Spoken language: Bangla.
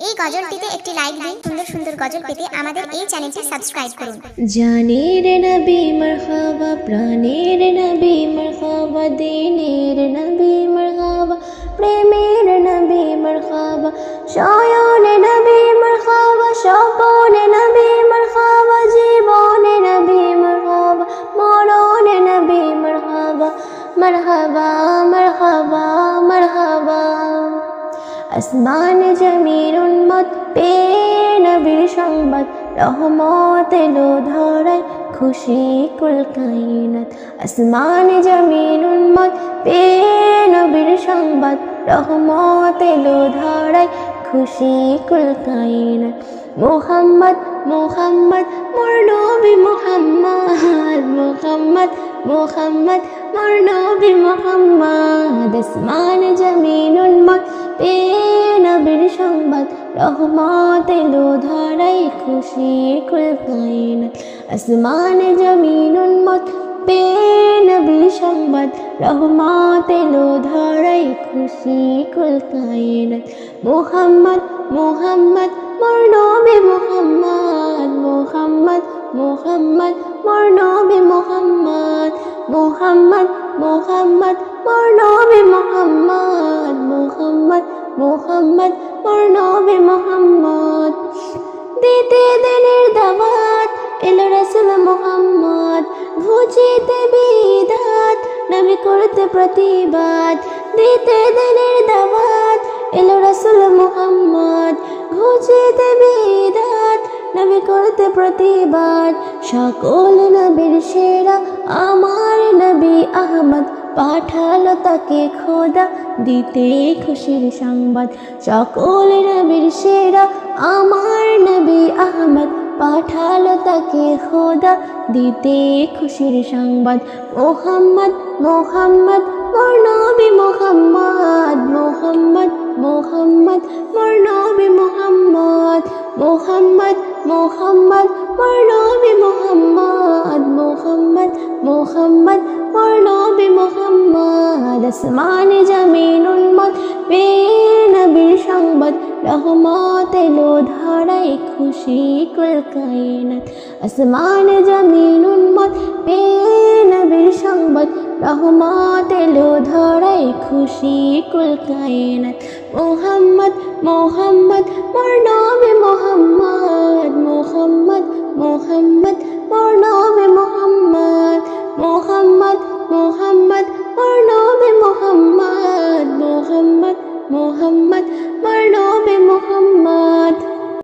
এই গজলটিতে একটি লাইক দিন। সুন্দর সুন্দর গজল পেতে আমাদের এই চ্যানেলটি সাবস্ক্রাইব করুন। জানের নবী মারহাবা, প্রাণের নবী মারহাবা, দিনের নবী মারহাবা, প্রেমের নবী মারহাবা, শয়নে নবী মারহাবা, স্বপনে নবী মারহাবা, জীবনে নবী মারহাবা, মরণে নবী মারহাবা, মারহাবা মারহাবা মারহাবা। আসমান জমিন উন্মত পেয়ে নবীর সংবাদ, রহমত এলো ধরায়, খুশি কুল কায়নাত। আসমান জমিন উন্মত পেয়ে নবীর সংবাদ, রহমত এলো ধরায়, খুশি কুল কায়নাত। মুহাম্মদ মুহাম্মদ মোর নবী মুহাম্মদ, মুহাম্মদ মুহাম্মদ মোর নবী মুহাম্মদ। আসমান জমিন উন্মত পেয়ে নবীর সংবাদ, রহমত এলো ধরায়, খুশি কুল কায়নাত। আসমান জমিন উন্মত পেয়ে নবীর সংবাদ, রহমত এলো ধরায়, খুশি কুল কায়নাত। মুহাম্মদ মুহাম্মদ মোর নবী মুহাম্মদ, মুহাম্মদ মুহাম্মদ মোর নবী মুহাম্মদ, মুহাম্মদ মুহাম্মদ মোর নবী মুহাম্মদ, মুহাম্মদ মুহাম্মদ মোর নবী মুহাম্মদ। দিতে দিনের দাওয়াত এলো রাসূল মুহাম্মদ, ঘুচিতে বিদাত নবী করতে প্রতিবাদ। দিতে দিনের দাওয়াত এলো রাসূল মুহাম্মদ, ঘুচিতে বিদাত নবী করতে প্রতিবাদ। সকল নবীর সেরা আমার নবী আহমদ, পাঠালো তাকে খোদা দিতে খুশির সংবাদ। সকল নবীর সেরা আমার নবী আহমদ, পাঠালো তাকে খোদা দিতে খুশির সংবাদ। মুহাম্মদ মুহাম্মদ মোর নবী মুহাম্মদ, মুহাম্মদ মুহাম্মদ মোর নবী মুহাম্মদ, মুহাম্মদ মুহাম্মদ মোর নবী মুহাম্মদ, মুহাম্মদ মুহাম্মদ মোর নবী মুহাম্মদ। আসমান জমিন উন্মত পেয়ে নবীর সংবাদ, রহমত এলো ধরায়, খুশি কুল কায়নাত। আসমান জমিন উন্মত পেয়ে নবীর সংবাদ, রহমত এলো ধরায়, খুশি কুল কায়নাত। মুহাম্মদ মুহাম্মদ মোর নবী মুহাম্মদ, মুহাম্মদ মুহাম্মদ